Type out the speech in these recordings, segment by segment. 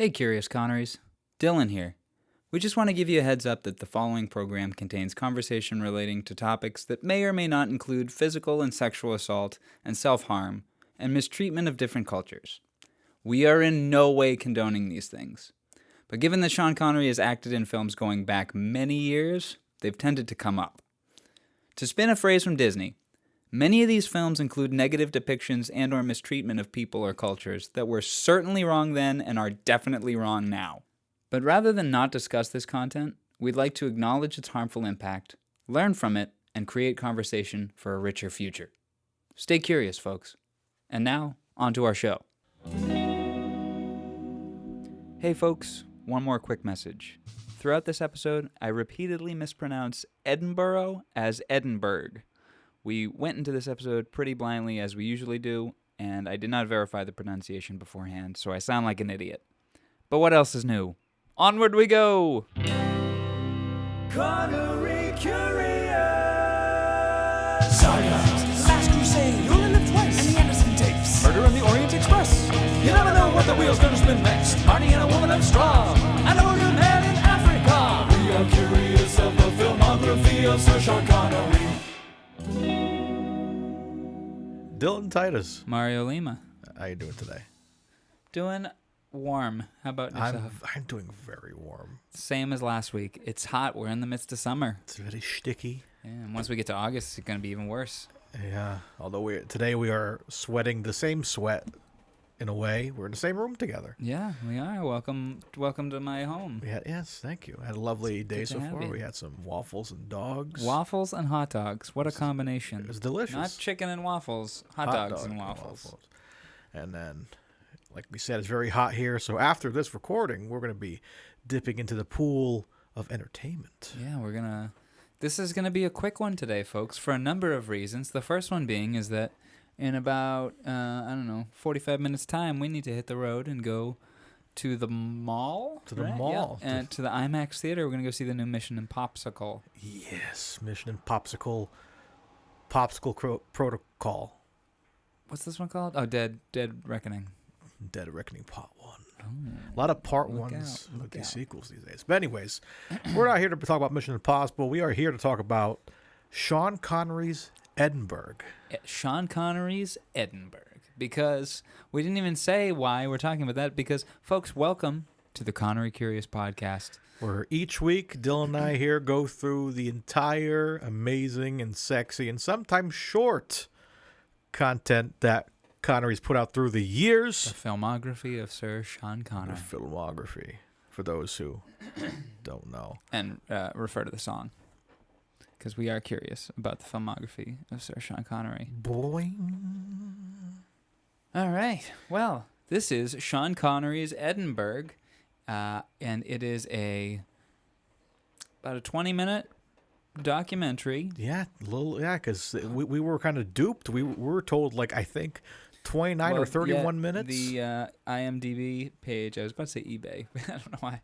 Hey, Curious Connerys. Dylan here. We just want to give you a heads up that the following program contains conversation relating to topics that may or may not include physical and sexual assault and self-harm and mistreatment of different cultures. We are in no way condoning these things. But given that Sean Connery has acted in films going back many years, they've tended to come up. To spin a phrase from Disney, many of these films include negative depictions and or mistreatment of people or cultures that were certainly wrong then and are definitely wrong now. But rather than not discuss this content, we'd like to acknowledge its harmful impact, learn from it, and create conversation for a richer future. Stay curious, folks. And now, on to our show. Hey folks, one more quick message. Throughout this episode, I repeatedly mispronounce Edinburgh as Edinburgh. We went into this episode pretty blindly as we usually do, and I did not verify the pronunciation beforehand, so I sound like an idiot. But what else is new? Onward we go! Connery Curious! Saga! Last Crusade! You only live twice! And the Anderson tapes! Murder on the Orient Express! You never know what the wheel's gonna spin next! Marty and a woman of straw! An older man in Africa! We are curious of the filmography of Sir Sean Connery. Dylan Titus. Mario Lima. How you doing today? Doing warm. How about yourself? I'm doing very warm. Same as last week. It's hot. We're in the midst of summer. It's very sticky. Yeah, and once we get to August, it's going to be even worse. Yeah. Although today we are sweating the same sweat in a way. We're in the same room together. Yeah, we are. Welcome to my home. Yes, thank you. I had a lovely day so far. you. We had some waffles and dogs. Waffles and hot dogs. What a combination. It was delicious. Not chicken and waffles. Hot dogs and waffles. And then, like we said, it's very hot here. So after this recording, we're going to be dipping into the pool of entertainment. Yeah, this is going to be a quick one today, folks, for a number of reasons. The first one being is that in about, 45 minutes time, we need to hit the road and go to the mall. To the mall. Yeah. And to the IMAX theater. We're going to go see the new Mission Impossible. Yes, Mission Impossible Protocol. What's this one called? Oh, Dead Reckoning. Dead Reckoning Part 1. Oh, a lot of Part 1s with these sequels these days. But anyways, we're not here to talk about Mission Impossible. We are here to talk about Sean Connery's Edinburgh. Sean Connery's Edinburgh. Because we didn't even say why we're talking about that. Because, folks, welcome to the Connery Curious Podcast. Where each week, Dylan and I here go through the entire amazing and sexy and sometimes short content that Connery's put out through the years. The filmography of Sir Sean Connery. The filmography, for those who don't know. And refer to the song. Because we are curious about the filmography of Sir Sean Connery. Boing. All right. Well, this is Sean Connery's Edinburgh. And it is about a 20-minute documentary. Yeah, because we were kind of duped. We were told, I think 29 or 31 minutes. The IMDb page, I was about to say eBay. I don't know why.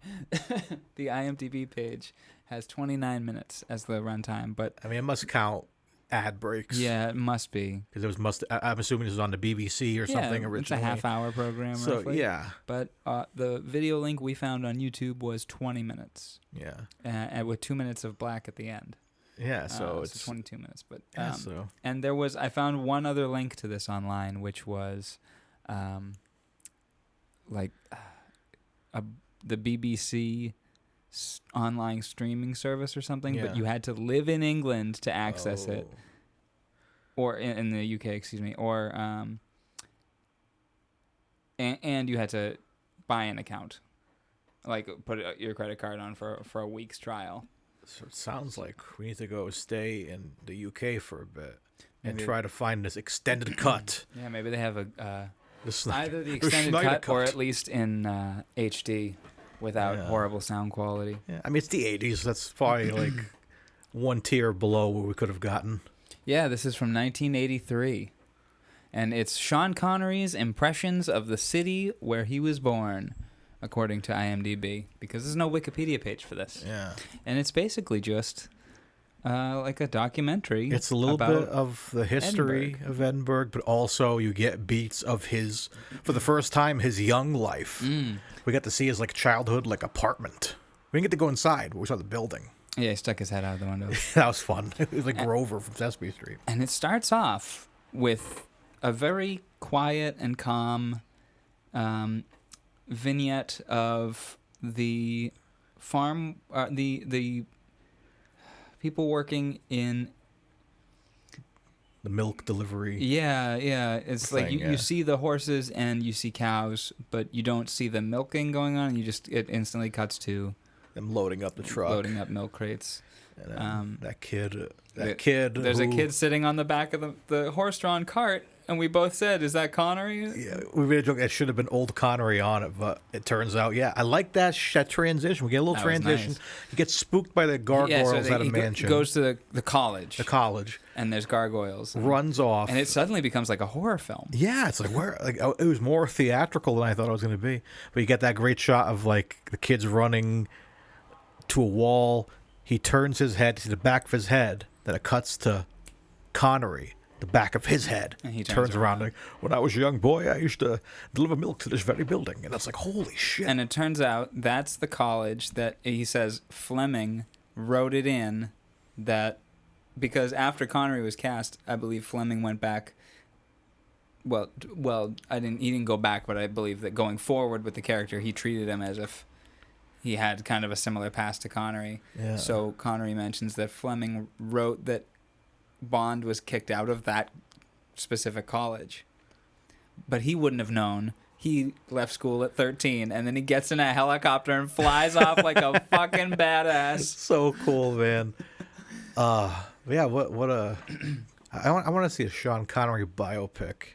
The IMDb page has 29 minutes as the runtime, but I mean, it must count ad breaks. Yeah, it must be. Because I'm assuming it was on the BBC or something originally. It's a half-hour program. So, roughly. Yeah. But the video link we found on YouTube was 20 minutes. Yeah. And with 2 minutes of black at the end. Yeah, so it's 22 minutes. But and I found one other link to this online, which was the BBC online streaming service or something, but you had to live in England to access it, or in the UK, excuse me, or and you had to buy an account, put your credit card on for a week's trial. So it sounds like we need to go stay in the UK for a bit and try to find this extended cut. Yeah, maybe they have either the the extended Schneider cut or at least in HD. Without horrible sound quality. Yeah, I mean, it's the 80s. That's probably one tier below what we could have gotten. Yeah, this is from 1983. And it's Sean Connery's impressions of the city where he was born, according to IMDb. Because there's no Wikipedia page for this. Yeah. And it's basically just like a documentary. It's a little about bit of the history of Edinburgh, but also you get beats of his, for the first time, his young life. We got to see his like childhood like apartment. We didn't get to go inside, but we saw the building. Yeah, he stuck his head out of the window. That was fun. It was like Grover from Sesame Street. And it starts off with a very quiet and calm vignette of the farm, the people working in The milk delivery. Yeah. It's like thing, you see the horses and you see cows, but you don't see the milking going on. It instantly cuts to Them loading up the truck. loading up milk crates. And then that kid. There's a kid sitting on the back of the horse-drawn cart, and we both said, "Is that Connery?" Yeah, we made a joke. It should have been old Connery on it, but it turns out, yeah, I like that transition. We get a little That was transition. nice. He gets spooked by the gargoyles at a he mansion. goes to the college. The college. And there's gargoyles. Runs off. And it suddenly becomes like a horror film. Yeah, it's like it was more theatrical than I thought it was going to be. But you get that great shot of like the kids running to a wall. He turns his head to the back of his head. Then it cuts to Connery, the back of his head. And he turns around like, when I was a young boy, I used to deliver milk to this very building. And it's like, holy shit. And it turns out that's the college that he says Fleming wrote it in that because after Connery was cast, I believe Fleming went back. Well, he didn't go back, but I believe that going forward with the character, he treated him as if he had kind of a similar past to Connery. Yeah. So Connery mentions that Fleming wrote that Bond was kicked out of that specific college. But he wouldn't have known. He left school at 13, and then he gets in a helicopter and flies off like a fucking badass. So cool, man. Yeah, what a... I want to see a Sean Connery biopic.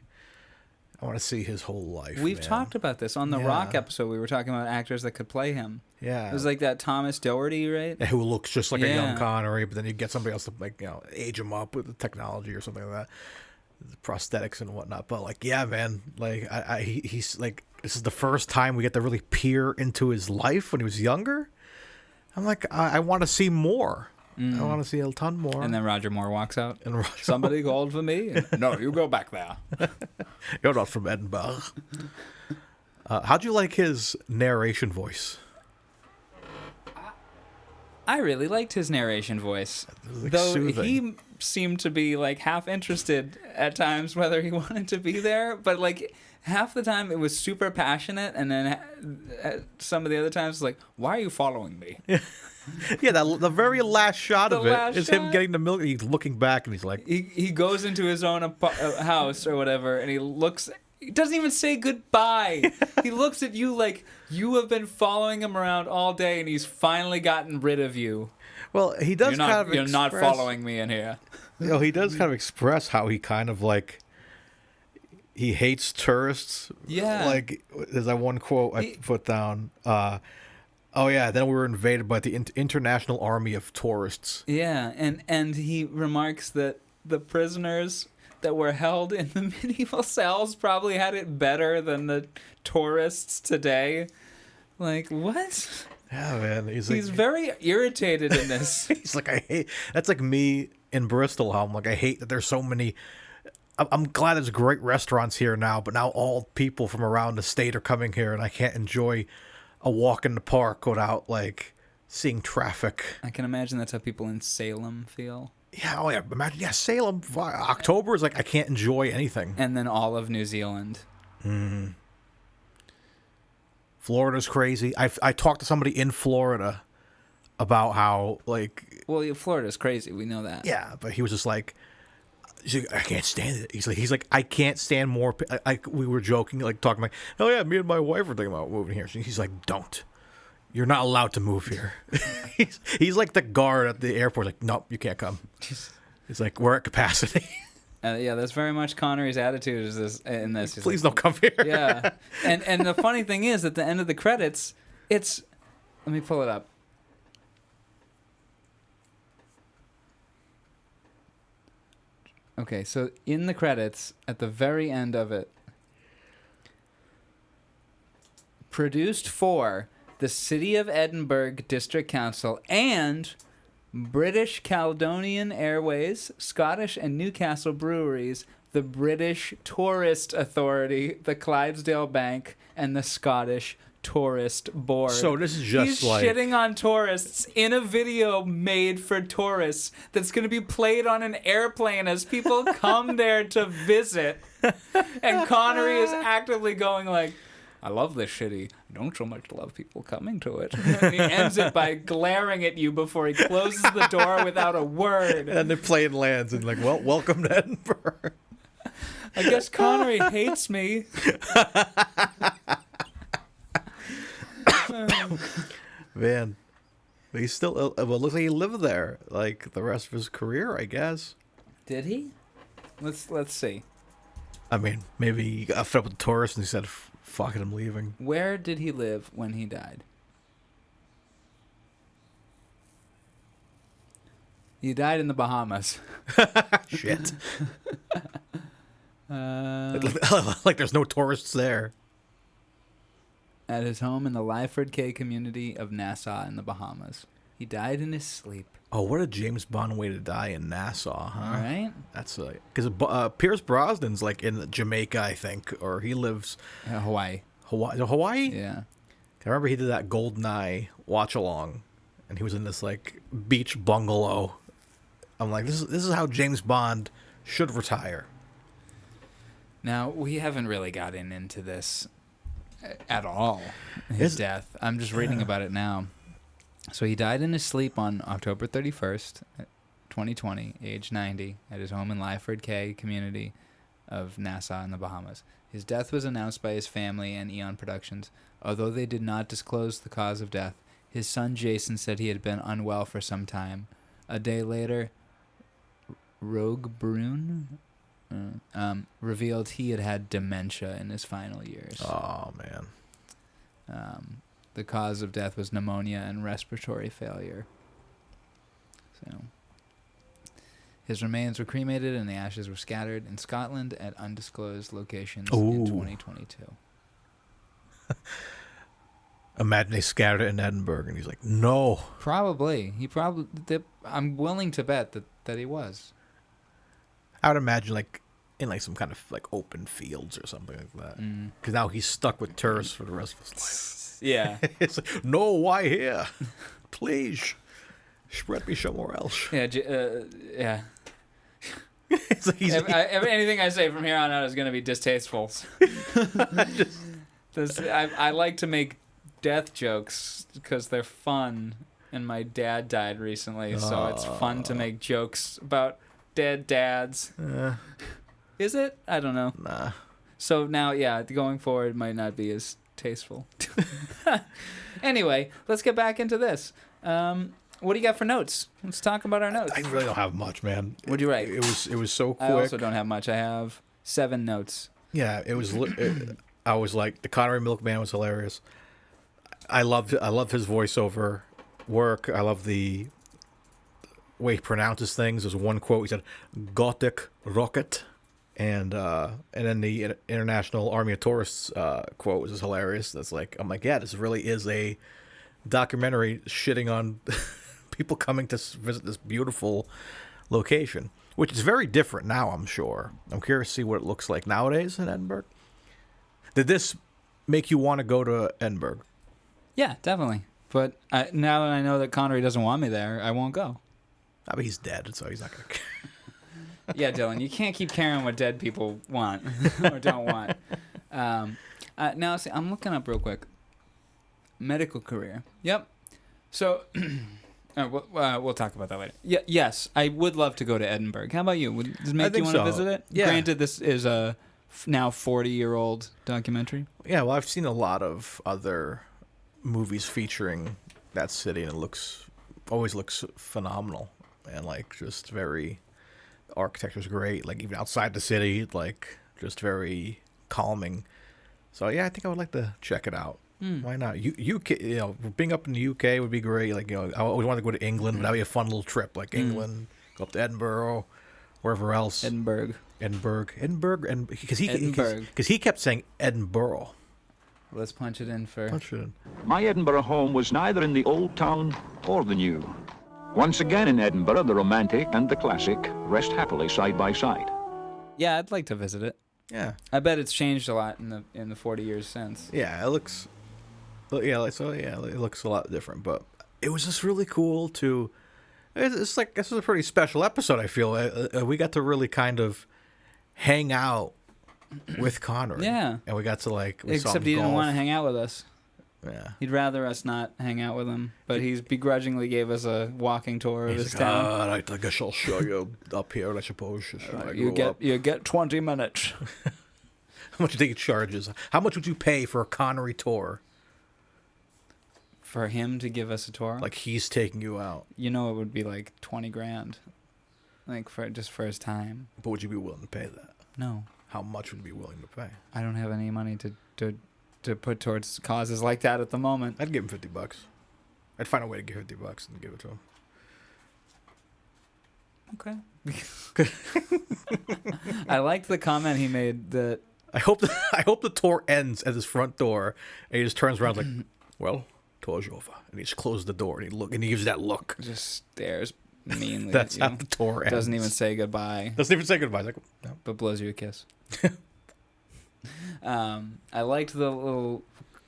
I want to see his whole life. We've man. talked about this on the Yeah. Rock episode. We were talking about actors that could play him. Yeah. It was like that Thomas Doherty, right? Who looks just like a Yeah. young Connery, but then you get somebody else to like age him up with the technology or something like that, the prosthetics and whatnot. But like, yeah, man, like he's like, this is the first time we get to really peer into his life when he was younger. I'm like, I want to see more. I want to see a ton more. And then Roger Moore walks out. And Roger Somebody called for me. And, no, you go back there. You're not from Edinburgh. How'd you like his narration voice? I really liked his narration voice. like, Though soothing. he seemed to be like half interested at times whether he wanted to be there, but like half the time it was super passionate, and then some of the other times it's like, why are you following me? Yeah, the very last shot The of it last is him shot? getting the milk. He's looking back and he's like, He goes into his own house or whatever, and he doesn't even say goodbye. He looks at you like you have been following him around all day, and he's finally gotten rid of you. well, he does You're not following me in here. You know, he does kind of express how he kind of like he hates tourists. Yeah. Like there's that one quote I put down. Oh yeah, then we were invaded by the international army of tourists. Yeah, and he remarks that the prisoners that were held in the medieval cells probably had it better than the tourists today. Like, what? Yeah, man. He's like, very irritated in this. he's like, I hate. That's like me in Bristol. How I'm like, I hate that there's so many. I'm glad there's great restaurants here now, but now all people from around the state are coming here, and I can't enjoy a walk in the park without like seeing traffic. I can imagine that's how people in Salem feel. Yeah, oh yeah. Imagine, yeah, Salem. October is like I can't enjoy anything. And then all of New Zealand. Florida's crazy. I talked to somebody in Florida about how like Well, yeah, Florida's crazy. We know that. yeah, but he was just like, I can't stand it. He's like I can't stand more. We were joking, like talking like, oh yeah, me and my wife are thinking about moving here. He's like, don't. You're not allowed to move here. he's like the guard at the airport. Like, nope, you can't come. He's like, we're at capacity. Yeah, that's very much Connery's attitude is this, in this. He's Please like, don't come here. Yeah. And the funny thing is, at the end of the credits, it's... Let me pull it up. Okay, so in the credits, at the very end of it, produced for the City of Edinburgh District Council and British Caledonian Airways, Scottish and Newcastle Breweries, the British Tourist Authority, the Clydesdale Bank, and the Scottish Tourist Board. So this is just He's like shitting on tourists in a video made for tourists that's going to be played on an airplane as people come there to visit. And Connery is actively going like, I love this city. I don't so much love people coming to it. And he ends it by glaring at you before he closes the door without a word. and the plane lands and like, well, welcome to Edinburgh. I guess Connery hates me. Man, but he's still. Well, looks like he lived there like the rest of his career, I guess. Did he? Let's see. I mean, maybe he got fed up with the tourists and he said, "Fuck it, I'm leaving." Where did he live when he died? He died in the Bahamas. Shit. Like there's no tourists there. At his home in the Lyford Cay community of Nassau in the Bahamas. He died in his sleep. Oh, what a James Bond way to die in Nassau, huh? All right. That's because Pierce Brosnan's like in Jamaica, I think, or he lives Hawaii. Hawaii. Yeah. I remember he did that GoldenEye watch along, and he was in this like beach bungalow. I'm like, this is how James Bond should retire. Now, we haven't really gotten into this at all, his death. I'm just reading about it now. So he died in his sleep on October 31st, 2020, age 90, at his home in Lyford Cay community of Nassau in the Bahamas. His death was announced by his family and Eon Productions. Although they did not disclose the cause of death, his son Jason said he had been unwell for some time. A day later, Rogue Brune revealed he had had dementia in his final years. Oh, man. The cause of death was pneumonia and respiratory failure. So, his remains were cremated and the ashes were scattered in Scotland at undisclosed locations in 2022. Imagine they scattered it in Edinburgh, and he's like, no. Probably. I'm willing to bet that he was. I would imagine like in like some kind of like open fields or something like that. Because now he's stuck with tourists for the rest of his life. Yeah. It's like, no, why here? Please, spread me somewhere else. Yeah. Yeah. It's like Anything I say from here on out is going to be distasteful. I like to make death jokes because they're fun, and my dad died recently, so it's fun to make jokes about dead dads. Is it? I don't know. Nah. So now, yeah, going forward might not be as tasteful. Anyway, let's get back into this. What do you got for notes? Let's talk about our notes. I really don't have much, man. What'd you write? It was so quick. I also don't have much. I have 7 notes. Yeah, it was. I was like, the Connery Milkman was hilarious. I loved his voiceover work. I love the way he pronounces things. There's one quote he said, "Gothic rocket," and then the International Army of Tourists quote was just hilarious. That's like, I'm like, yeah, this really is a documentary shitting on people coming to visit this beautiful location, which is very different now, I'm sure. I'm curious to see what it looks like nowadays in Edinburgh. Did this make you want to go to Edinburgh? Yeah, definitely. But now that I know that Connery doesn't want me there, I won't go. I mean, he's dead, so he's not going to care. Yeah, Dylan, you can't keep caring what dead people want or don't want. Now, see, I'm looking up real quick. Medical career. Yep. So, we'll talk about that later. Yes, I would love to go to Edinburgh. How about you? Does it make you want to visit it? Yeah. Granted, this is a now 40-year-old documentary. Yeah, well, I've seen a lot of other movies featuring that city, and it always looks phenomenal, and like just very, architecture's great. Like even outside the city, like just very calming. So yeah, I think I would like to check it out. Why not? UK, being up in the UK would be great. Like, I always wanted to go to England, but that'd be a fun little trip. Like England, go up to Edinburgh, wherever else. Edinburgh, and because he kept saying Edinburgh. Let's punch it in for. Punch it in. My Edinburgh home was neither in the old town or the new. Once again in Edinburgh, the romantic and the classic rest happily side by side. Yeah, I'd like to visit it. Yeah. I bet it's changed a lot in the 40 years since. Yeah, it looks. It looks a lot different, but it was just really cool to. It's like this is a pretty special episode. I feel we got to really kind of hang out with Connery. Yeah, and we got to we saw except him he didn't golf. want to hang out with us. Yeah, He'd rather us not hang out with him, but he's begrudgingly gave us a walking tour of his he's town. I guess I'll show you up here. I suppose You get 20 minutes. How much do you think it charges? How much would you pay for a Connery tour? For him to give us a tour? Like he's taking you out. You know, it would be like 20 grand. Like for his time. But would you be willing to pay that? No. How much would you be willing to pay? I don't have any money to put towards causes like that at the moment. I'd give him $50. I'd find a way to give $50 and give it to him. Okay. I liked the comment he made that I hope the tour ends at his front door and he just turns around like, well, tour's over. And he just closes the door and he gives that look. just stares meanly That's at how you. the tour ends. Doesn't even say goodbye, Doesn't even say goodbye. He's like, no. but blows you a kiss. I liked the little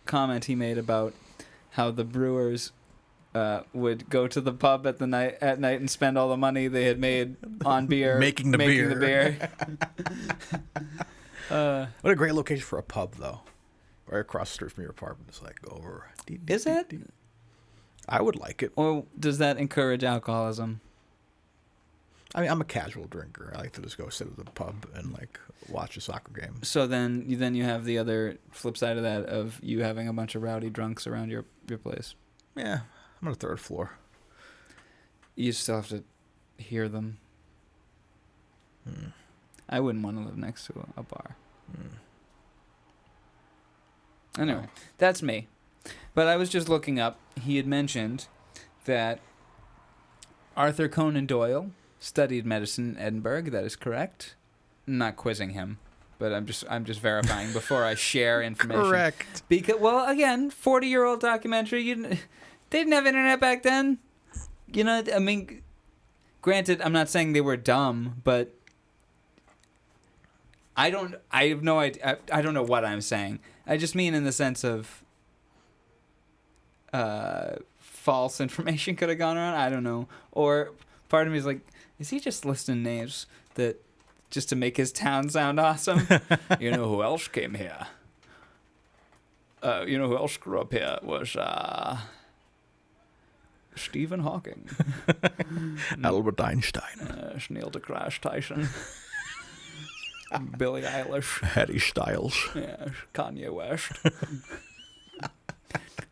comment he made about how the Brewers would go to the pub at night and spend all the money they had made on beer, Making the beer. What a great location for a pub, though. Right across the street from your apartment. It's like over. Is it? I would like it. Or does that encourage alcoholism? I mean, I'm a casual drinker. I like to just go sit at the pub and watch a soccer game. So then you have the other flip side of that of you having a bunch of rowdy drunks around your place. Yeah, I'm on the third floor. You still have to hear them. I wouldn't want to live next to a bar. Anyway, that's me. But I was just looking up. He had mentioned that Arthur Conan Doyle studied medicine in Edinburgh. That is correct. I'm not quizzing him, but I'm just verifying before I share information. Correct. Because, well, again, 40-year-old documentary. They didn't have internet back then. You know, I mean, granted, I'm not saying they were dumb, but I have no idea. I don't know what I'm saying. I just mean in the sense of false information could have gone around. I don't know. Or part of me is like, is he just listing names that just to make his town sound awesome? You know who else came here? You know who else grew up here was Stephen Hawking. Albert Einstein. Neil deGrasse Tyson. Billie Eilish. Harry Styles. Yeah, Kanye West.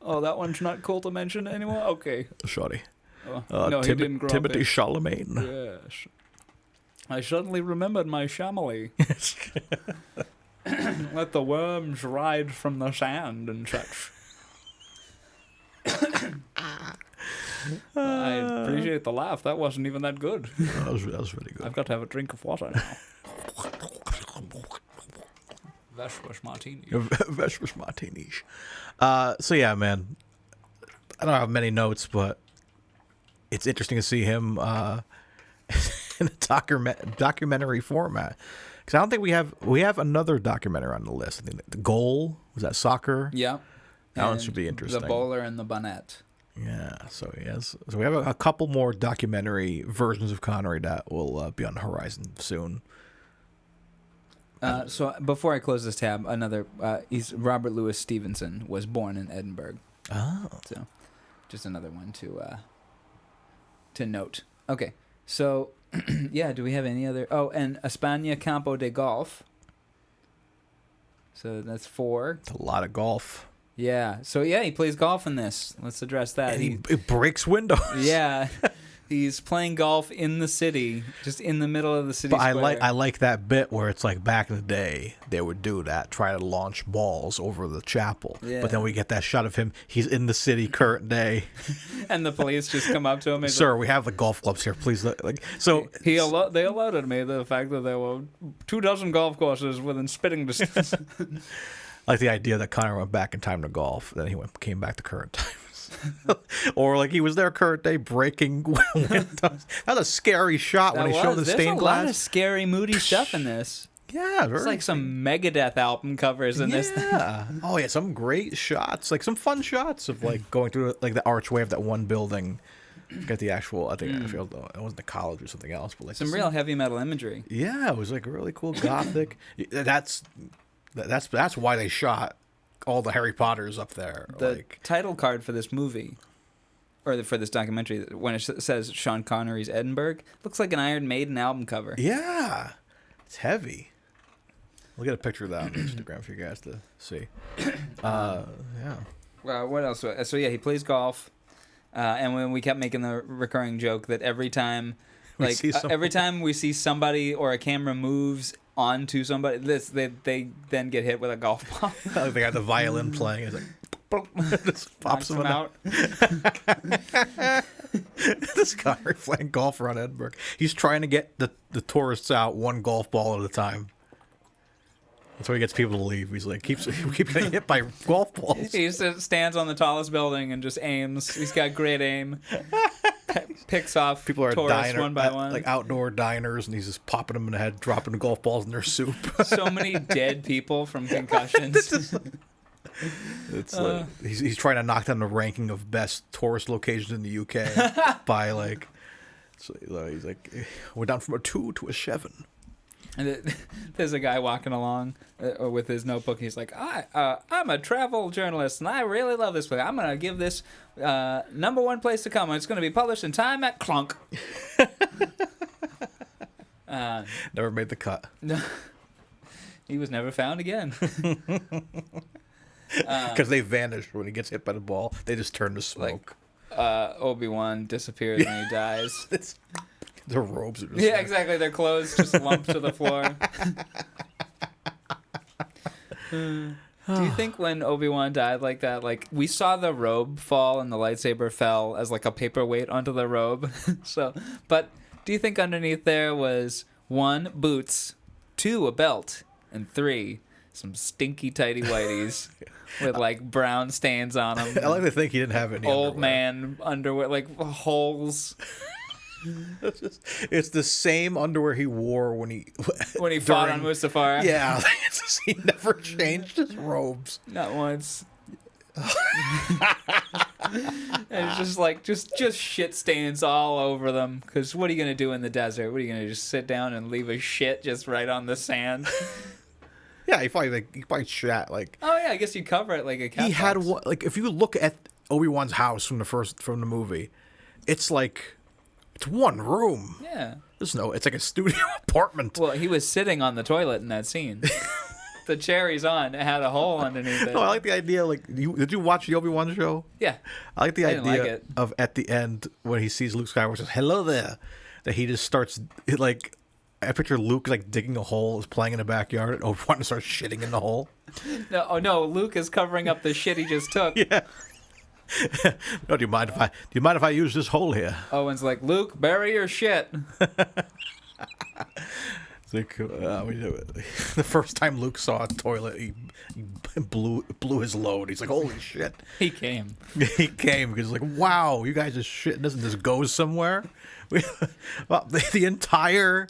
Oh, that one's not cool to mention anymore? Okay. Sorry. No, he didn't grow Timothy up Chalamet. Yes. I suddenly remembered my family. Let the worms ride from the sand and such. I appreciate the laugh. That wasn't even that good. That was really good. I've got to have a drink of water now. Vespers martini. Vespers martinis. So yeah, man. I don't have many notes, but it's interesting to see him in a documentary format. Because I don't think we have another documentary on the list. I think the Goal was that soccer. Yeah. That one should be interesting. The Bowler and the Bonnet. Yeah, so yes, so we have a couple more documentary versions of Connery that will be on the horizon soon. So before I close this tab, he's Robert Louis Stevenson was born in Edinburgh. Oh, So, just another one to note. Okay, so yeah, do we have any other? Oh, and España Campo de Golf. So that's 4. it's a lot of golf, Yeah. So yeah, he plays golf in this. Let's address that. and he breaks windows. Yeah. He's playing golf in the city, just in the middle of the city But square. I like that bit where it's like back in the day they would do that, try to launch balls over the chapel. Yeah. But then we get that shot of him. He's in the city current day. And the police just come up to him. And Sir, we have the golf clubs here. Please, so they alerted me the fact that there were 24 golf courses within spitting distance. I like the idea that Connor went back in time to golf, then he came back to current times. Or like he was there current day breaking windows. That was a scary shot when he showed the stained glass. There's a lot of scary, moody stuff in this. Yeah, it's like some Megadeth album covers in this thing. Yeah. Oh yeah, some great shots, like some fun shots of like going through like the archway of that one building. Got the actual, I think I feel it wasn't a college or something else, but like some real heavy metal imagery. Yeah, it was like really cool gothic. That's why they shot all the Harry Potters up there. The title card for this movie, or for this documentary, when it says Sean Connery's Edinburgh, looks like an Iron Maiden album cover. Yeah, it's heavy. We'll get a picture of that on Instagram for you guys to see. Yeah. Well, what else? So yeah, he plays golf. And when we kept making the recurring joke that every time every time we see somebody or a camera moves onto somebody, they then get hit with a golf ball. They got the violin playing. It's like, just pops them out. This guy playing golf around Edinburgh. He's trying to get the tourists out one golf ball at a time. That's why he gets people to leave. He's like, keep getting hit by golf balls. He stands on the tallest building and just aims. He's got great aim. Picks off people are tourists one by one. Like outdoor diners, and he's just popping them in the head, dropping the golf balls in their soup. So many dead people from concussions. It's like he's trying to knock down the ranking of best tourist locations in the UK by like. So he's like, we're down from a 2 to a 7. And there's a guy walking along with his notebook. He's like, I'm a travel journalist, and I really love this book. I'm going to give this #1 place to come. It's going to be published in Time at Clunk. Never made the cut. No, he was never found again. Because they vanish when he gets hit by the ball. They just turn to smoke. Obi-Wan disappears when he dies. Their robes are just exactly. Their clothes just lump to the floor. Do you think when Obi-Wan died like that, like we saw the robe fall and the lightsaber fell as like a paperweight onto the robe? But do you think underneath there was 1, boots, 2, a belt, and 3, some stinky tighty whities with like brown stains on them? I like to think he didn't have any old underwear. Man underwear, like holes. It's the same underwear he wore when he fought on Mustafar. Yeah, he never changed his robes. Not once. And it's just like just shit stains all over them. Because what are you gonna do in the desert? What are you gonna just sit down and leave a shit just right on the sand? Yeah, he probably shat like. Oh yeah, I guess you cover it like a cat. He box. had one, like if you look at Obi-Wan's house from the movie, it's like. It's one room. Yeah. It's like a studio apartment. Well, he was sitting on the toilet in that scene. The cherry's on. It had a hole underneath it. No, I like the idea. Like, did you watch the Obi-Wan show? Yeah. I like the idea it. of at the end when he sees Luke Skywalker says, "Hello there," that he just starts like. I picture Luke like digging a hole, is playing in the backyard, and Obi-Wan starts shitting in the hole. No, Luke is covering up the shit he just took. Yeah. No, do you mind if I use this hole here? Owen's like, Luke, bury your shit. It's like, the first time Luke saw a toilet, he blew his load. He's like, holy shit. He came because he's like, wow, you guys are shit. Doesn't this go somewhere? Well, the entire.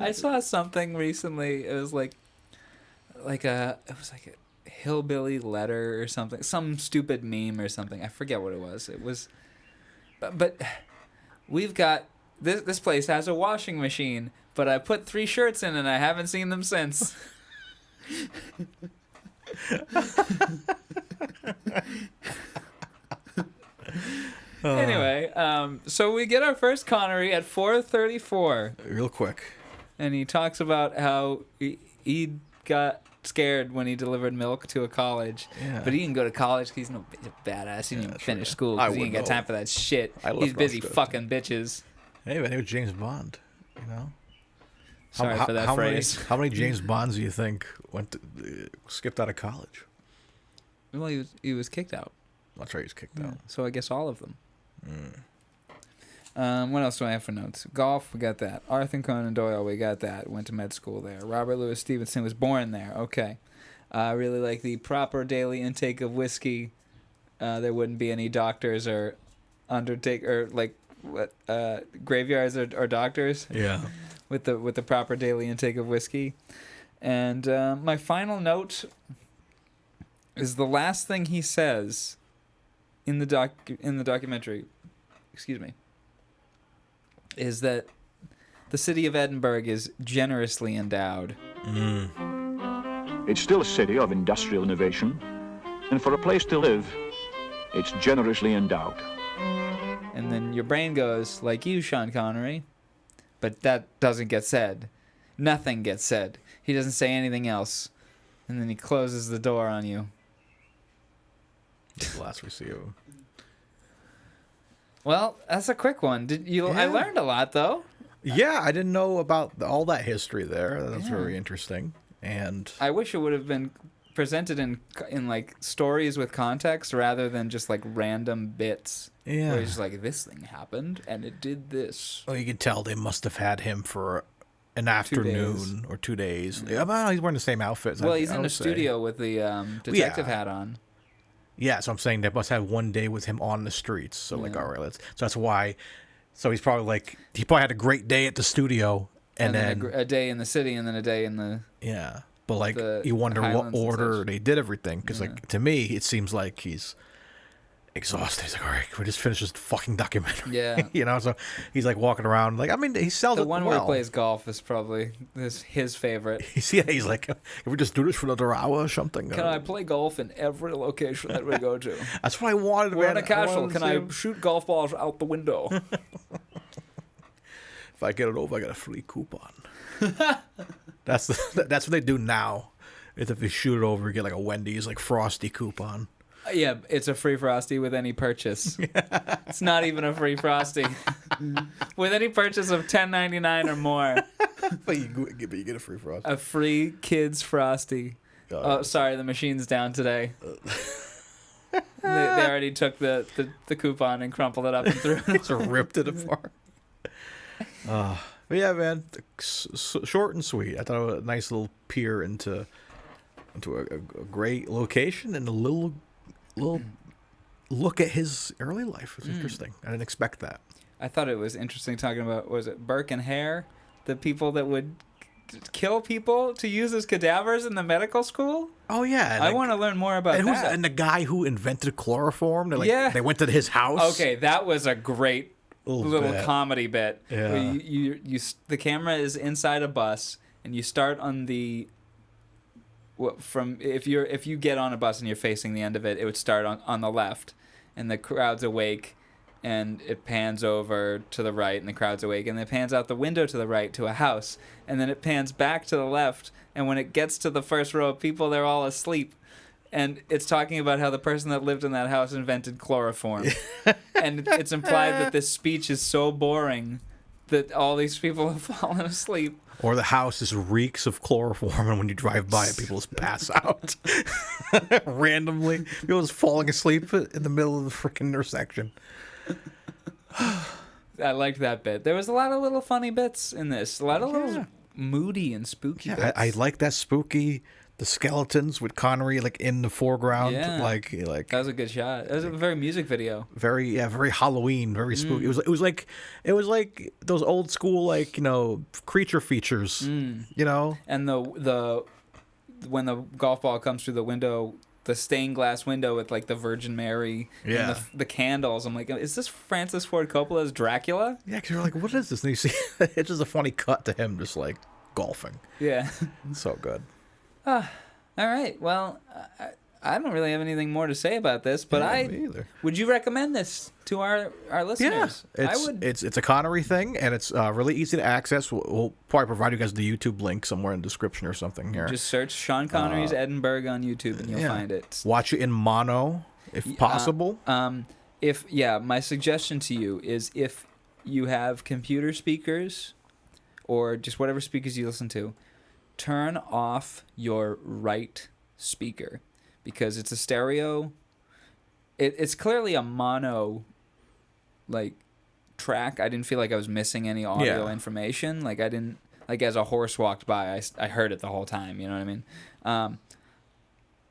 I saw something recently. It was like a hillbilly letter or something, some stupid meme or something. I forget what it was. It was, but we've got this place has a washing machine, but I put 3 shirts in and I haven't seen them since. Anyway, so we get our first Connery at 4:34. Real quick. And he talks about how he got scared when he delivered milk to a college. Yeah. But he didn't go to college because he's no badass. He didn't even finish school because he ain't got time for that shit. He's busy fucking bitches. Hey, man, he was James Bond, you know? Sorry for that phrase. How many James Bonds do you think skipped out of college? Well, he was kicked out. That's right, he was kicked out. So I guess all of them. What else do I have for notes? Golf, we got that. Arthur Conan Doyle, we got that. Went to med school there. Robert Louis Stevenson was born there. Okay. I really like the proper daily intake of whiskey. There wouldn't be any doctors or graveyards or doctors Yeah. with the proper daily intake of whiskey. And my final note is the last thing he says in the documentary. Excuse me. Is that the city of Edinburgh is generously endowed. It's still a city of industrial innovation, and for a place to live, it's generously endowed. And then your brain goes, like you, Sean Connery. But that doesn't get said. Nothing gets said. He doesn't say anything else. And then he closes the door on you. That's the last we see of him. Well, that's a quick one. I learned a lot, though. Yeah, I didn't know about all that history there. That's Yeah. very interesting. And I wish it would have been presented in like stories with context rather than just like random bits. yeah, Where he's just like, this thing happened and it did this. well, you can tell they must have had him for an afternoon or 2 days. Yeah, well, he's wearing the same outfit. Well, he's in a studio with the detective hat on. Yeah, so I'm saying they must have 1 day with him on the streets. So like, Yeah. all right, so that's why. So he's probably like, he probably had a great day at the studio, and then a day in the city and then a day in the... yeah. But like, the you wonder what Highlands and order such. they did everything, because like to me, it seems like he's exhausted. He's like, all right, can we just finish this fucking documentary? Yeah. You know, so he's like walking around. Like, I mean, he sells The it one well. where he plays golf is probably his favorite. He's like, can we just do this for another hour or something? Can I play golf in every location that we go to? That's what I wanted. We're in man. a castle. wanted to Can see I him. shoot golf balls out the window? If I get it over, I get a free coupon. That's what they do now. Is if you shoot it over, you get like a Wendy's like Frosty coupon. Yeah, it's a free Frosty with any purchase. It's not even a free Frosty. With any purchase of $10.99 or more, But you get a free Frosty. a free kids Frosty. Oh, sorry, the machine's down today. They already took the coupon and crumpled it up and threw it. So ripped it apart. But yeah, man, short and sweet. I thought it was a nice little peer into a great location and a little look at his early life. It was interesting. I didn't expect that. I thought it was interesting talking about, was it Burke and Hare? The people that would kill people to use as cadavers in the medical school? Oh yeah, I want to learn more about and that. and the guy who invented chloroform. Yeah. They went to his house. Okay, that was a great little bit. comedy bit. Yeah. Where the camera is inside a bus and you start on the if you get on a bus and you're facing the end of it, it would start on the left and the crowd's awake and it pans over to the right and the crowd's awake and it pans out the window to the right to a house and then it pans back to the left and when it gets to the first row of people, they're all asleep. And it's talking about how the person that lived in that house invented chloroform. And it's implied that this speech is so boring that all these people have fallen asleep. Or the house just reeks of chloroform, and when you drive by it, people just pass out randomly. People just falling asleep in the middle of the freaking intersection. I liked that bit. There was a lot of little funny bits in this. A lot of Yeah. little moody and spooky Yeah, bits. I like that spooky. The skeletons with Connery like in the foreground, Yeah. like That was a good shot. It was a very music video. very Halloween, very spooky. Mm. It was like those old school like creature features, Mm. And the when the golf ball comes through the window, the stained glass window with like the Virgin Mary Yeah. and the candles. I'm like, is this Francis Ford Coppola's Dracula? Yeah, because you're like, what is this? And you see, it's just a funny cut to him just like golfing. Yeah. So good. All right. Well, I don't really have anything more to say about this, but Yeah, me either. would you recommend this to our listeners? Yeah, I would. It's a Connery thing, and it's really easy to access. We'll probably provide you guys the YouTube link somewhere in the description or something here. Just search Sean Connery's Edinburgh on YouTube, and you'll find it. Watch it in mono, if possible. My suggestion to you is if you have computer speakers or just whatever speakers you listen to, turn off your right speaker because it's a stereo. It's clearly a mono track. I didn't feel like I was missing any audio information. Like I didn't as a horse walked by, I heard it the whole time. You know what I mean?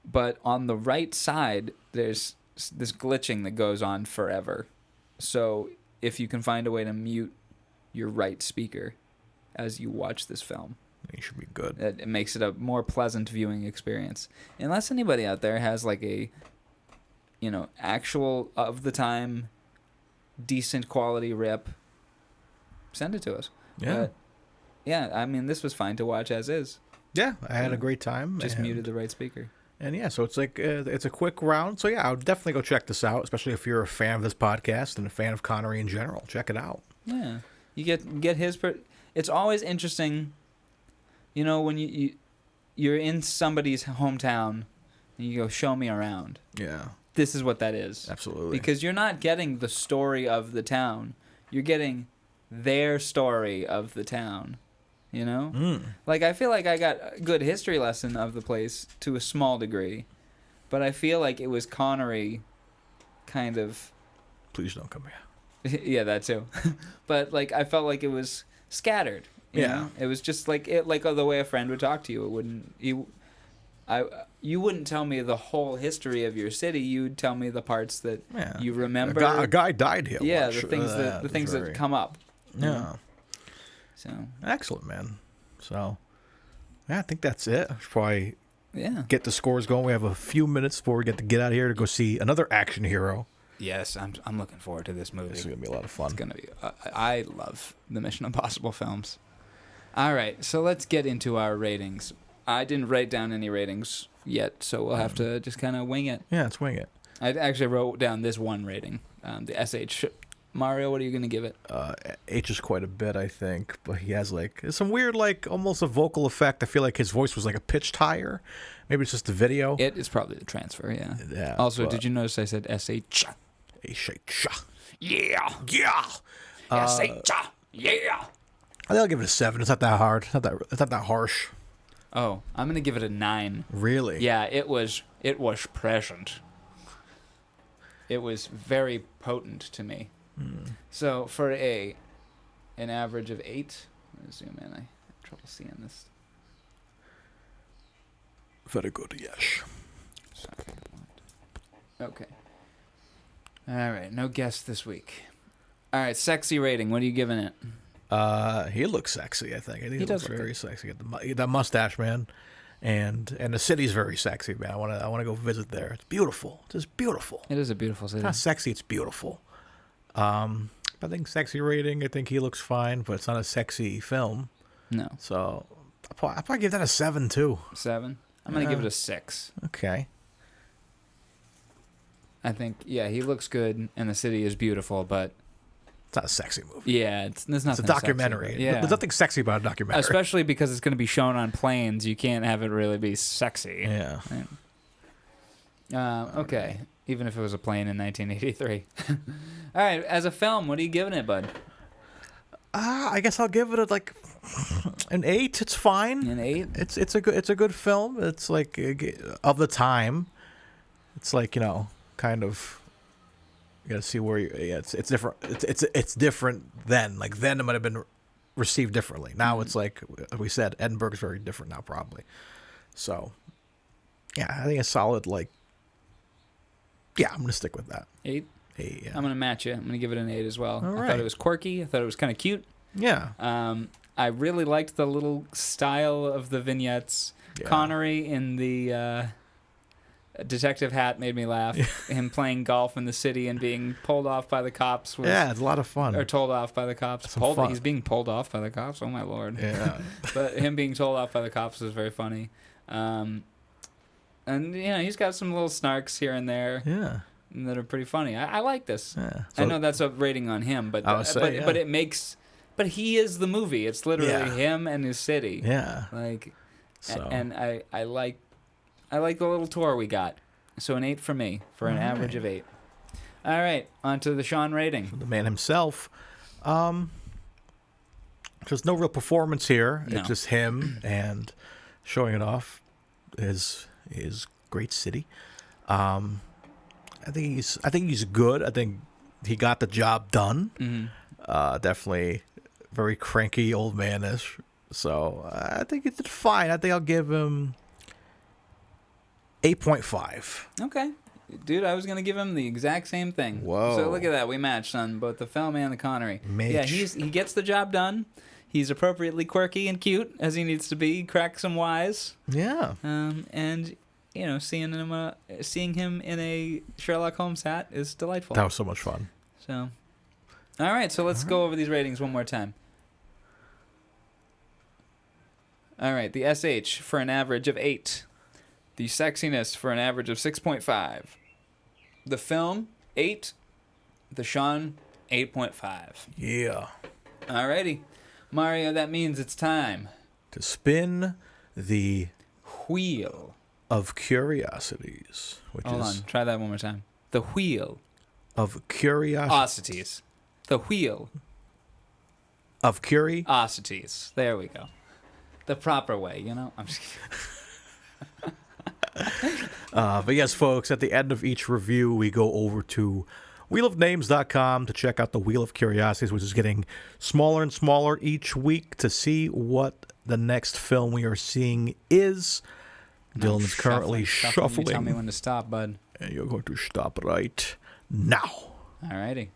But on the right side, there's this glitching that goes on forever. So if you can find a way to mute your right speaker as you watch this film, You should be good. it makes it a more pleasant viewing experience. Unless anybody out there has like a, actual of the time, decent quality rip, send it to us. Yeah. But, yeah, I mean, this was fine to watch as is. Yeah, I had a great time. Just and, muted the right speaker. And yeah, so it's like it's a quick round. So yeah, I would definitely go check this out, especially if you're a fan of this podcast and a fan of Connery in general. Check it out. Yeah, you get his. It's always interesting, when you're in somebody's hometown and you go, show me around. Yeah, This is what that is. absolutely. Because you're not getting the story of the town. You're getting their story of the town. Like, I feel like I got a good history lesson of the place to a small degree, but I feel like it was Connery kind of. Please don't come here. Yeah, that too. But like, I felt like it was scattered. You know? It was just like the way a friend would talk to you. It wouldn't you wouldn't tell me the whole history of your city. You'd tell me the parts that you remember. A guy died here. Yeah, once. the things that come up. Yeah. So Excellent, man. So, yeah, I think that's it. I should probably get the scores going. We have a few minutes before we get out of here to go see another action hero. Yes, I'm looking forward to this movie. This is gonna be a lot of fun. It's gonna be. I love the Mission Impossible films. All right, so let's get into our ratings. I didn't write down any ratings yet, so we'll have to just kind of wing it. Yeah, let's wing it. I actually wrote down this one rating, the SH. Mario, what are you gonna give it? H is quite a bit, I think, but he has some weird, almost a vocal effect. I feel like his voice was like a pitched higher. Maybe it's just the video. It's probably the transfer, yeah. Yeah. Also, did you notice I said SH? H. Yeah. Yeah. SH. Yeah. I think I'll give it a 7. It's not that hard. It's not that harsh. Oh, I'm gonna give it a 9. Really? Yeah, it was present. It was very potent to me. So for an average of 8, let me zoom in. I have trouble seeing this. Very good, yes. Sorry. Okay. All right, no guests this week. All right, sexy rating. What are you giving it? He looks sexy. I think he does looks look very good. sexy. That mustache, man, and the city's very sexy, man. I want to go visit there. It's beautiful. It's just beautiful. It is a beautiful city. It's not sexy. It's beautiful. I think sexy rating. I think he looks fine, but it's not a sexy film. No. So I'll probably give that a 7 too. 7. I'm gonna give it a 6. Okay. I think he looks good, and the city is beautiful, but It's not a sexy movie. yeah, there's nothing. It's a documentary. Sexy, yeah, There's nothing sexy about a documentary. especially because it's gonna be shown on planes. You can't have it really be sexy. Yeah. Okay. Even if it was a plane in 1983. All right. As a film, what are you giving it, bud? I guess I'll give it an 8. It's fine. An 8? It's a good film. It's like of the time. It's like kind of. You got to see where it's different. It's different then. Like then it might have been received differently. Now it's like we said, Edinburgh is very different now probably. So yeah, I think a solid yeah, I'm gonna stick with that. 8? 8. Yeah. I'm gonna match it. I'm gonna give it an 8 as well. All I right. thought it was quirky. I thought it was kind of cute. Yeah. I really liked the little style of the vignettes. Yeah. Connery in the detective hat made me laugh. Him playing golf in the city and being pulled off by the cops. Yeah, it's a lot of fun. Or told off by the cops. Some fun. He's being pulled off by the cops. Oh my lord. Yeah. But him being told off by the cops was very funny. And he's got some little snarks here and there. Yeah. That are pretty funny. I like this. Yeah. I know that's a rating on him, but but it makes. But he is the movie. It's literally him and his city. Yeah. So. And I like the little tour we got. So an 8 for me for an average of 8. All right, on to the Sean rating. The man himself. There's no real performance here. No. It's just him and showing it off. His great city. I think he's good. I think he got the job done. Mm-hmm. Definitely very cranky old manish. So I think he did fine. I think I'll give him 8.5. Okay. Dude, I was going to give him the exact same thing. Whoa. So look at that. We matched on both the film and the Connery. Match. Yeah, he gets the job done. He's appropriately quirky and cute, as he needs to be. Cracks some wise. Yeah. And, you know, seeing him in a Sherlock Holmes hat is delightful. That was so much fun. So, all right. So let's go over these ratings one more time. All right. The SH for an average of 8. The sexiness for an average of 6.5. The film, 8. The Sean, 8.5. Yeah. Alrighty. Mario, that means it's time. To spin the Wheel. of curiosities, which Hold is on. Try that one more time. The wheel. of curiosity. Osities. The wheel. Of Osities. There we go. The proper way, you know? I'm just kidding. But yes, folks, at the end of each review, we go over to wheelofnames.com to check out the Wheel of Curiosities, which is getting smaller and smaller each week to see what the next film we are seeing is. Dylan is currently shuffling. You tell me when to stop, bud. And you're going to stop right now. Alrighty.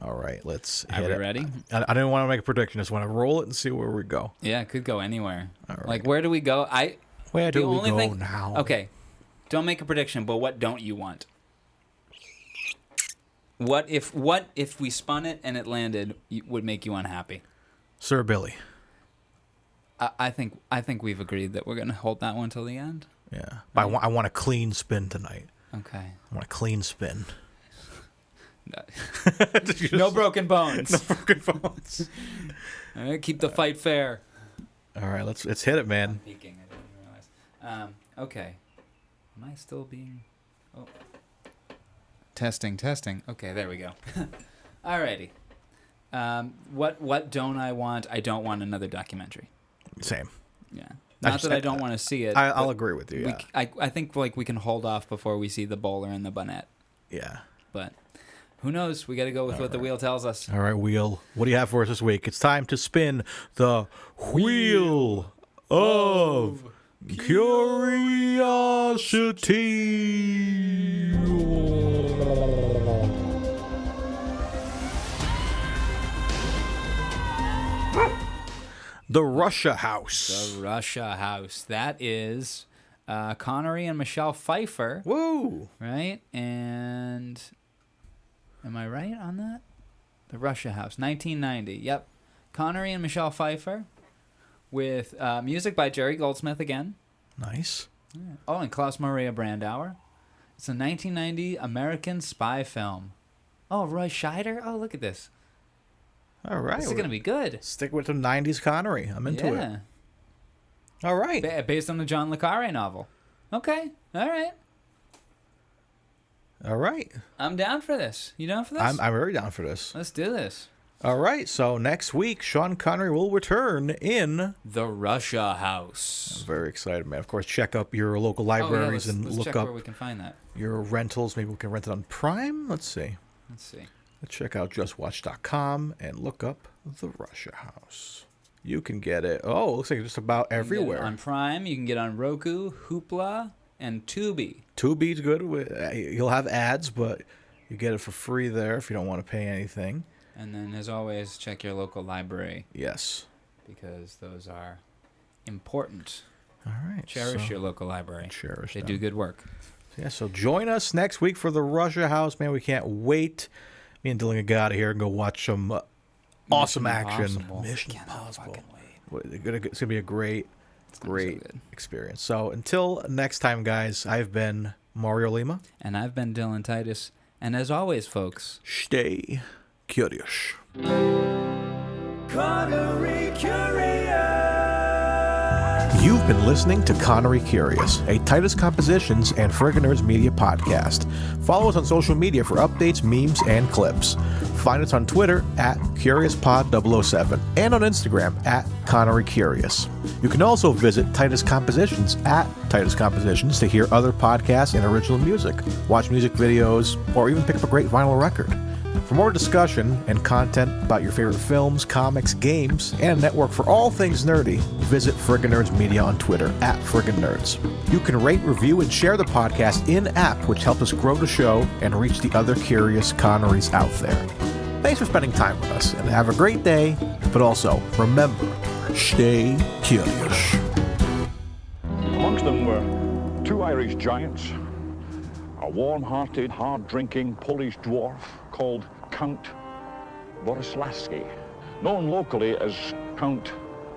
All right, let's Are hit we it. ready? I didn't want to make a prediction. I just want to roll it and see where we go. Yeah, it could go anywhere. All right. Like, where do we go? Where do The we only go thing- now? Okay. Don't make a prediction, but what don't you want? What if we spun it and it landed would make you unhappy? Sir Billy. I think we've agreed that we're gonna hold that one till the end. Yeah. But I want a clean spin tonight. Okay. I want a clean spin. No broken bones. No broken bones. All right, keep the fight fair. All right, let's hit it, man. Peeking, I didn't realize. Okay. Am I still being? Oh. Testing. Okay, there we go. Alrighty. What don't I want? I don't want another documentary. Same. Yeah. Not that I don't want to see it. I'll agree with you. Yeah. I think like we can hold off before we see the bowler and the bonnet. Yeah. But who knows? We got to go with what the wheel tells us. All right, Wheel. What do you have for us this week? It's time to spin the Wheel of Curiosity. The Russia House. The Russia House. That is Connery and Michelle Pfeiffer. Whoa. Right? And am I right on that? The Russia House, 1990. Yep. Connery and Michelle Pfeiffer with music by Jerry Goldsmith again. Nice. Yeah. Oh, and Klaus Maria Brandauer. It's a 1990 American spy film. Oh, Roy Scheider? Oh, look at this. All right. This is going to be good. Stick with the 90s Connery. I'm into it. All right. Based on the John le Carre novel. Okay. All right. All right. I'm down for this. You down for this? I'm very down for this. Let's do this. All right. So next week, Sean Connery will return in The Russia House. I'm very excited, man. Of course, check up your local libraries let's and look check up where we can find that. your rentals. Maybe we can rent it on Prime. Let's see. Let's see. Let's check out justwatch.com and look up The Russia House. You can get it. Oh, it looks like just about You can get it everywhere. on Prime, you can get on Roku, Hoopla, and Tubi. Tubi's good. You'll have ads, but you get it for free there if you don't want to pay anything. And then, as always, check your local library Yes. because those are important. All right. Cherish so your local library. Cherish They them. do good work. Yeah, so join us next week for The Russia House. Man, we can't wait. Me and Dylan can get out of here and go watch some awesome action. Impossible. Mission Cannot Impossible. fucking wait. It's going to be a great It's gonna be so great good. experience. So until next time, guys, I've been Mario Lima. And I've been Dylan Titus. And as always, folks, Stay curious. Connery Curious. You've been listening to Connery Curious, a Titus Compositions and Friggin' Media podcast. Follow us on social media for updates, memes, and clips. Find us on Twitter at CuriousPod007 and on Instagram at Connery Curious. You can also visit Titus Compositions at Titus Compositions to hear other podcasts and original music, watch music videos, or even pick up a great vinyl record. For more discussion and content about your favorite films, comics, games, and a network for all things nerdy, visit Friggin' Nerds Media on Twitter @FrigginNerds. You can rate, review, and share the podcast in-app, which helps us grow the show and reach the other curious Connerys out there. Thanks for spending time with us, and have a great day, but also, remember, stay curious. Amongst them were two Irish giants, a warm-hearted, hard-drinking Polish dwarf called Count Borislavski, known locally as Count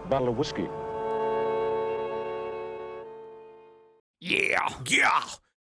Barrel of Whiskey. Yeah.